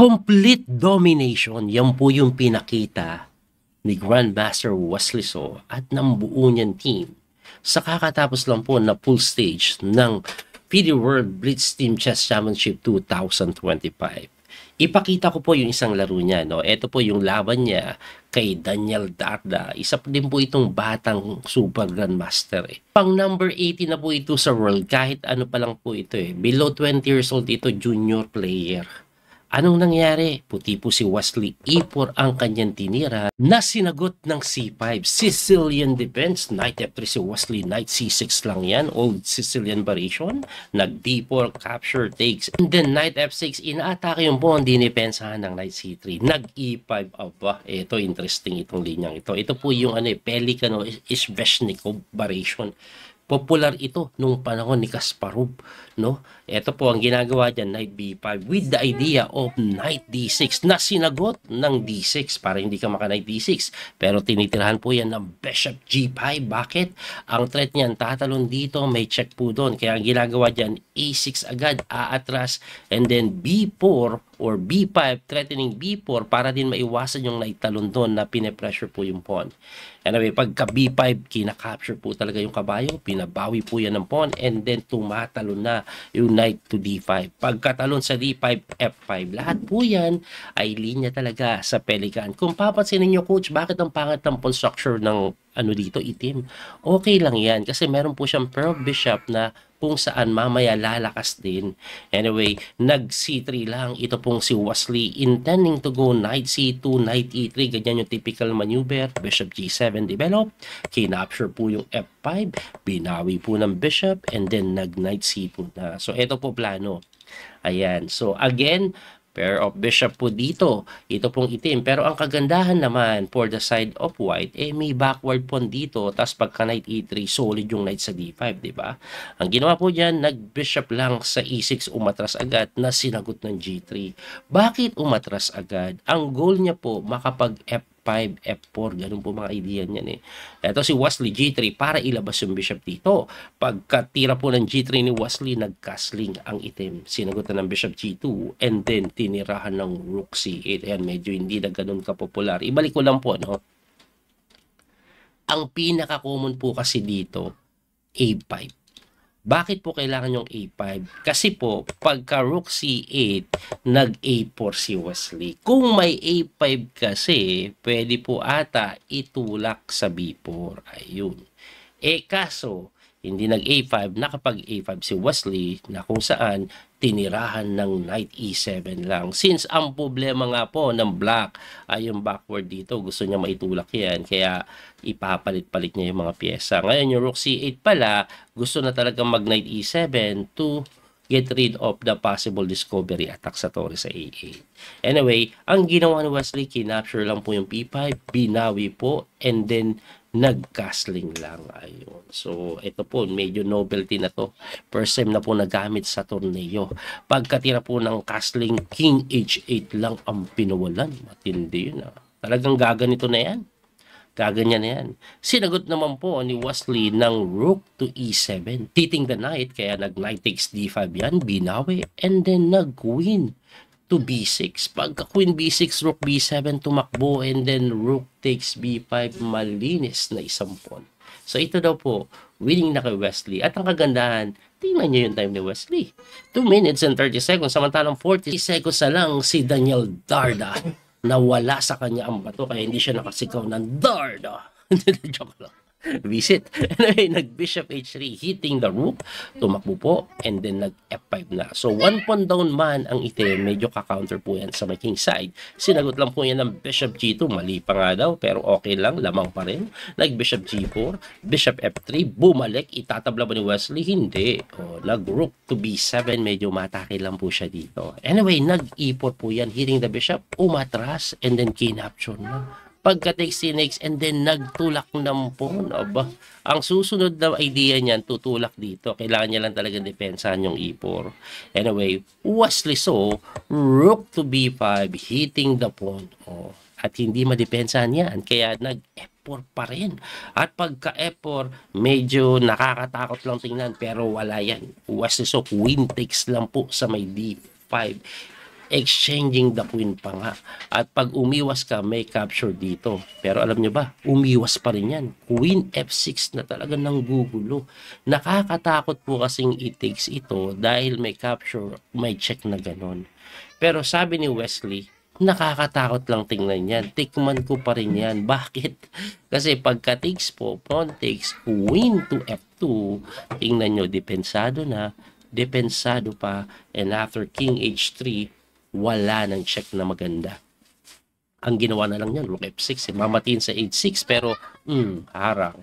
Complete domination, yan po yung pinakita ni Grandmaster Wesley So at ng buo niyang team sa kakatapos lang po na full stage ng FIDE World Blitz Team Chess Championship 2025. Ipakita ko po yung isang laro niya, no? Ito po yung laban niya kay Daniel Darda. Isa po din po itong batang super grandmaster. Pang number 80 na po ito sa world, kahit ano pa lang po ito eh. Below 20 years old ito, junior player. Anong nangyari? Puti po si Wesley E4 ang kanyang tinira na sinagot ng C5. Sicilian defense, Knight F3 si Wesley, Knight C6 lang yan, old Sicilian variation. Nag D4, capture, takes, and then Knight F6, inaatake yung pawn, dinipensahan ng Knight C3. Nag E5, aba, ito interesting itong linyang ito. Ito po yung Pelican o Ishveshnikov variation. Popular ito nung panahon ni Kasparov, no? Ito po ang ginagawa diyan, Knight B5 with the idea of Knight D6 na sinagot ng D6 para hindi ka maka-Knight D6. Pero tinitirahan po yan ng Bishop G5. Bakit? Ang threat niyan, tatalon dito, may check po doon. Kaya ang ginagawa diyan, A6 agad, aatras, and then B4 or B5, threatening B4 para din maiwasan yung Knight talon doon na pine-pressure po yung pawn. Anyway, pagka B5, kinakapture po talaga yung kabayo, pinabawi po yan ng pawn, and then tumatalon na yung Knight to D5. Pagkatalon sa D5, F5, lahat po yan ay linya talaga sa Pelican. Kung papansin niyo, coach, bakit ang pangat ng pawn structure ng dito, itim? Okay lang yan, kasi meron po siyang pearl bishop na kung saan mamaya lalakas din. Anyway, nag C3 lang. Ito pong si Wesley intending to go Knight C2, Knight E3. Ganyan yung typical maneuver. Bishop G7 develop. Kinapture po yung F5. Binawi po ng bishop. And then nag Knight C2 na. So, ito po plano. Ayan. So, again, pair of bishop po dito. Ito pong itim. Pero ang kagandahan naman for the side of white, may backward pawn dito. Tapos pagka Knight E3, solid yung Knight sa D5, di ba? Ang ginawa po dyan, nag-bishop lang sa E6, umatras agad na sinagot ng G3. Bakit umatras agad? Ang goal niya po, makapag F5, F4, ganun po mga idea niyan eh. Ito si Wesley G3 para ilabas yung bishop dito. Pagkatira po ng G3 ni Wesley, nag-castling ang itim. Sinagot na ng bishop G2 and then tinirahan ng rook C8. Ayan, medyo hindi na ganun kapopular. Ibalik ko lang po, no? Ang pinaka-common po kasi dito, A5. Bakit po kailangan yung A5? Kasi po, pagka rook C8, nag-A4 si Wesley. Kung may A5 kasi, pwede po ata itulak sa B4. Ayun. Kaso, hindi nag-A5, nakapag-A5 si Wesley na kung saan tinirahan ng Knight E7 lang. Since ang problema nga po ng black ay yung backward dito, gusto niya maitulak yan, kaya ipapalit-palit niya yung mga pyesa. Ngayon yung rook C8 pala, gusto na talaga mag-Knight E7 to get rid of the possible discovery attack sa torre sa A8. Anyway, ang ginawa ni Wesley, kinapture lang po yung P5, binawi po, and then nag-castling lang. Ayun. So, ito po, medyo novelty na to. First time na po nagamit sa torneo. Pagkatira po ng castling, King H8 lang ang pinawalan. Matindi yun. Talagang gaganito na yan. Gaganyan na yan. Sinagot naman po ni Wesley ng rook to E7. Hitting the knight, kaya nag-knight takes D5 yan, binawi, and then nag-queen to B6. Pagka queen B6, rook B7 tumakbo, and then rook takes B5, malinis na isang pawn. So ito daw po, winning na kay Wesley. At ang kagandahan, tingnan nyo yung time ni Wesley. 2 minutes and 30 seconds, samantalang 40 seconds na lang si Daniel Darda. Nawala sa kanya ang bato, kaya hindi siya nakasigaw ng Darda. Joke lang. Visit. Anyway, nag-bishop H3, hitting the rook, tumakbo po, and then nag-F5 na. So, 1 pawn down man ang itim, medyo ka-counter po yan sa my king side. Sinagot lang po yan ng bishop G2, mali pa nga daw, pero okay lang, lamang pa rin. Nag-bishop G4, bishop F3, bumalik, itatabla ba ni Wesley? Hindi. Nag-rook to B7, medyo matake lang po siya dito. Anyway, nag-E4 po yan, hitting the bishop, umatras, and then kinapture na. Pagka-take C-next, and then nagtulak ng pawn. Aba, ang susunod na idea niyan, tutulak dito. Kailangan niya lang talaga depensahan yung E4. Anyway, Wesley So, rook to B5, hitting the pawn. At hindi madepensahan yan. Kaya nag-F4 pa rin. At pagka F4, medyo nakakatakot lang tingnan. Pero wala yan. Wesley So, queen takes lang po sa may D5. exchanging the queen pa nga. At pag umiwas ka, may capture dito. Pero alam nyo ba, umiwas pa rin yan. Queen F6 na talaga ng gugulo. Nakakatakot po kasing i-takes ito dahil may capture, may check na ganon. Pero sabi ni Wesley, nakakatakot lang tingnan yan. Tikman ko pa rin yan. Bakit? Kasi pagka takes po, pawn takes, queen to F2, tingnan nyo, depensado na, depensado pa, and after king H3, wala nang check na maganda. Ang ginawa na lang yan, rook F6, mamatiin sa H6, pero harang.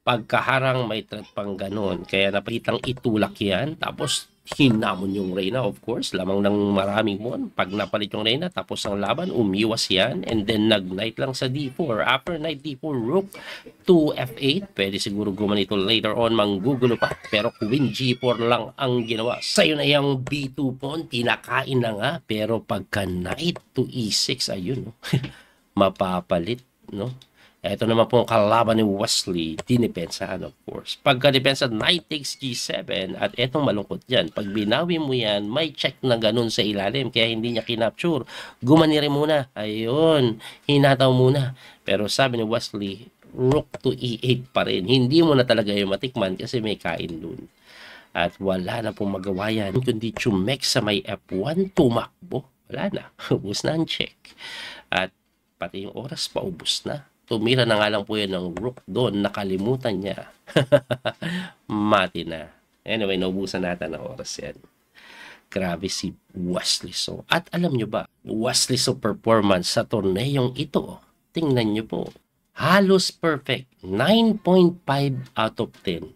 Pagkaharang may threat pang ganon, kaya napakitang itulak yan, tapos hinamon yung reyna, of course, lamang ng maraming mon. Pag napalit yung reyna, tapos ang laban, umiwas yan, and then nag-knight lang sa D4. After knight D4, rook to F8, pwede siguro gumanito later on, manggugulo pa, pero queen G4 lang ang ginawa. Sa'yo na yung B2 pawn, tinakain na nga, pero pagka knight to E6, ayun, no? Mapapalit, no? Ito naman pong kalaban ni Wesley, dinipensahan of course. Pagka-depensa, knight takes G7, at etong malungkot dyan, pag binawi mo yan, may check na ganun sa ilalim, kaya hindi niya kinapture. Gumaniri muna, ayun, hinataw muna. Pero sabi ni Wesley, rook to E8 pa rin. Hindi mo na talaga yung matikman kasi may kain dun. At wala na pong magawa yan, kundi chumek sa may F1, tumakbo. Wala na, ubus na ang check. At pati yung oras, paubos na. Tumira na nga lang po yan ng rook doon, nakalimutan niya. Mati na. Anyway, naubusan natin ng oras yan. Grabe si Wesley So. At alam nyo ba, Wesley So performance sa torneyong ito, tingnan nyo po, halos perfect. 9.5 out of 10.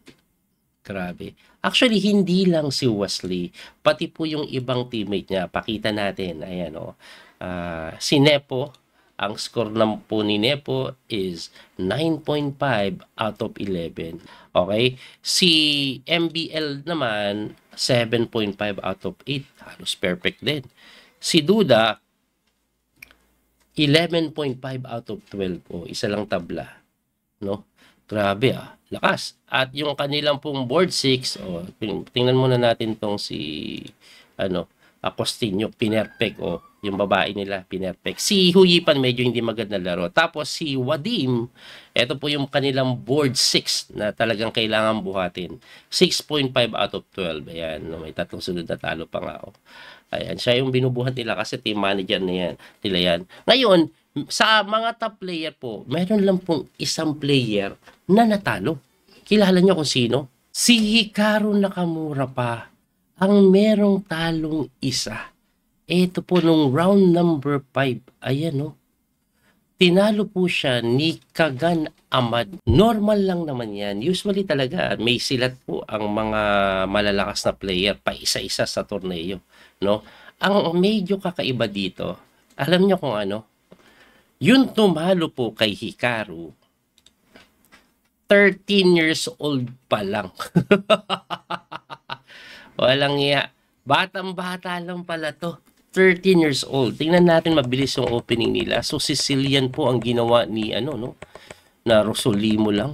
Grabe. Actually, hindi lang si Wesley, pati po yung ibang teammate niya. Pakita natin, ayan o. Si Nepo, ang score ng po ni Nepo is 9.5 out of 11. Okay? Si MBL naman, 7.5 out of 8. Halos perfect din. Si Duda, 11.5 out of 12. O, isa lang tabla. No? Grabe lakas. At yung kanilang pong board 6, tingnan muna natin tong si, Agostinho, pinerpek, yung babae nila, pinerpek. Si Huyipan, medyo hindi maganda laro. Tapos si Wadim, ito po yung kanilang board 6 na talagang kailangan buhatin. 6.5 out of 12. Ayan, may tatlong sunod na talo pa nga. Ayan, siya yung binubuhat nila kasi team manager na yan, nila yan. Ngayon, sa mga top player po, meron lang pong isang player na natalo. Kilala niyo kung sino? Si Hikaru Nakamura pa ang merong talong isa. Ito po nung round number 5. Ayan tinalo po siya ni Kagan Ahmad. Normal lang naman yan. Usually talaga may silat po ang mga malalakas na player pa isa-isa sa torneo. No? Ang medyo kakaiba dito, alam niyo kung ano? Yung tumalo po kay Hikaru, 13 years old pa lang. Walang iya. Batang-bata lang pala to. 13 years old. Tingnan natin mabilis yung opening nila. So, Sicilian po ang ginawa ni, na Rosolimo lang.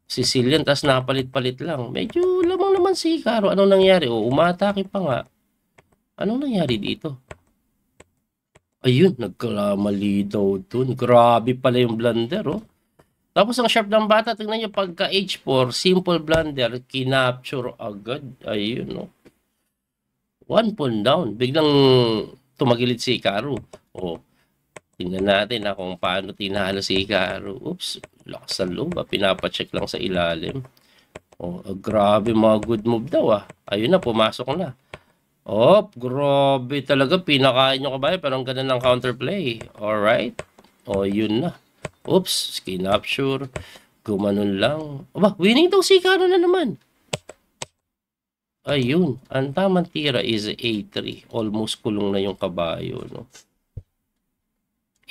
Sicilian, tas napalit-palit lang. Medyo lamang naman si Hikaru. Anong nangyari? Umatake pa nga. Anong nangyari dito? Ayun, nagkamali daw dun. Grabe pala yung blunder, Tapos ang sharp ng bata, tingnan nyo, pagka H4, simple blunder, kinapture agad. Ayun, 1 pawn down. Biglang tumagilid si Hikaru. Tingnan natin kung paano tinalo si Hikaru. Oops, lakas ng loob. Pinapacheck lang sa ilalim. Grabe, mga good move daw. Ayun na, pumasok na. Grabe talaga. Pinakain nyo kabayan. Parang ganun ng counterplay. Alright. Yun na. Oops, kinapture. Gumanon lang. Winning daw si Hikaru na naman. Ayun. Ang tamang tira is A3. Almost kulong na yung kabayo,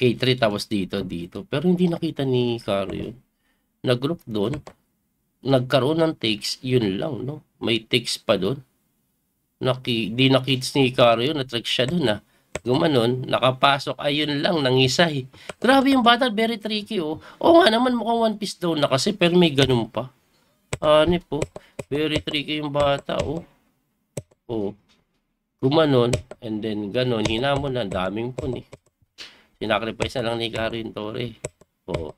A3 tapos dito. Pero hindi nakita ni Hikaru yun. Nag-group doon. Nagkaroon ng takes. Yun lang, May takes pa doon. Di nakits ni Hikaru yun, natrick siya dun Gumanon, nakapasok, ayun lang, nangisay. Grabe yung bata, very tricky nga naman, mukhang one piece down na kasi, pero may ganun pa. Very tricky yung bata gumanon, and then ganon, hinamon na, daming pun eh. Sinacrifice na lang ni Hikaru yung Torre. Oh.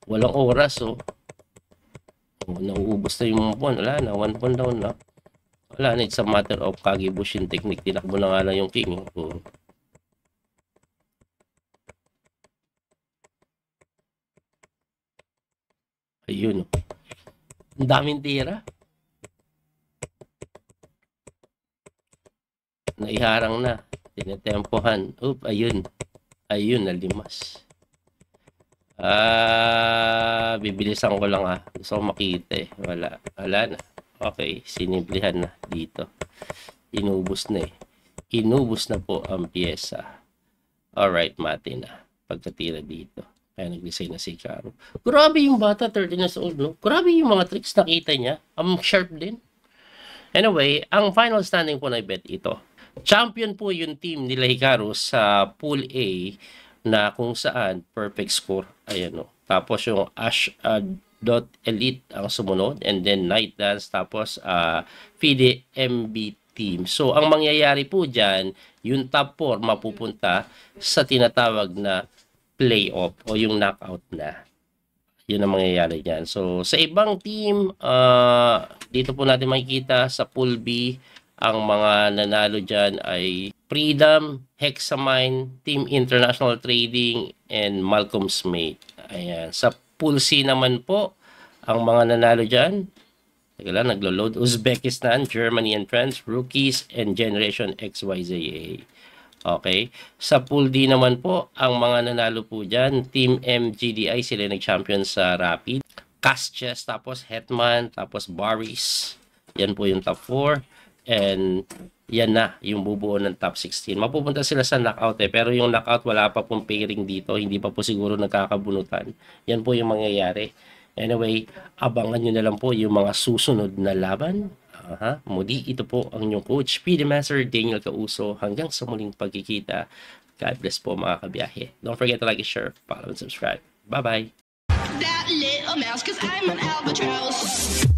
Walang oras, oh. Oh, nauubos na yung pun. Wala na, 1 pawn down na. Wala na, it's a matter of Kagebushin technique. Tinakbo na nga lang yung king. Oh. Ayun, oh. Ang daming tira. Naiharang na. Tinetempohan. Oop, ayun. Ayun, nalimas. Bibilisan ko lang Gusto ko makita eh. Wala na. Okay, sinimplihan na dito. Inubos na eh. Inubos na po ang pyesa. Alright, mati na. Pagkatira dito. Kaya nag-design na si Hikaru. Grabe yung bata, 13 years old, no? Grabe yung mga tricks nakita niya. Ang sharp din. Anyway, ang final standing po na bet ito. Champion po yung team nila Hikaru sa Pool A na kung saan perfect score. Ayan o. Tapos yung Elite ang sumunod, and then Night Dance, tapos FIDE MB team. So ang mangyayari po dyan, yung top 4 mapupunta sa tinatawag na playoff o yung knockout na. Yun ang mangyayari dyan. So sa ibang team, dito po natin makikita sa Pool B, ang mga nanalo dyan ay Freedom, Hexamine, Team International Trading, and Malcolm's Mate. Ayan. Sa Pool C naman po, ang mga nanalo dyan, teka lang, naglo-load, Uzbekistan, Germany and France, Rookies, and Generation XYZA. Okay. Sa Pool D naman po, ang mga nanalo po dyan, Team MGDI, sila nag-champion sa Rapid. Castias, tapos Hetman, tapos Baris. Yan po yung top 4. And yan na yung bubuo ng top 16. Mapupunta sila sa knockout pero yung knockout wala pa pong pairing dito. Hindi pa po siguro nagkakabunutan. Yan po yung mangyayari. Anyway, abangan nyo na lang po yung mga susunod na laban. Muli, ito po ang inyong coach, PD Master Daniel Causo. Hanggang sa muling pagkikita. God bless po mga kabiyahe. Don't forget to like, share, follow, and subscribe. Bye-bye. That little mouse, 'cause I'm an albatross.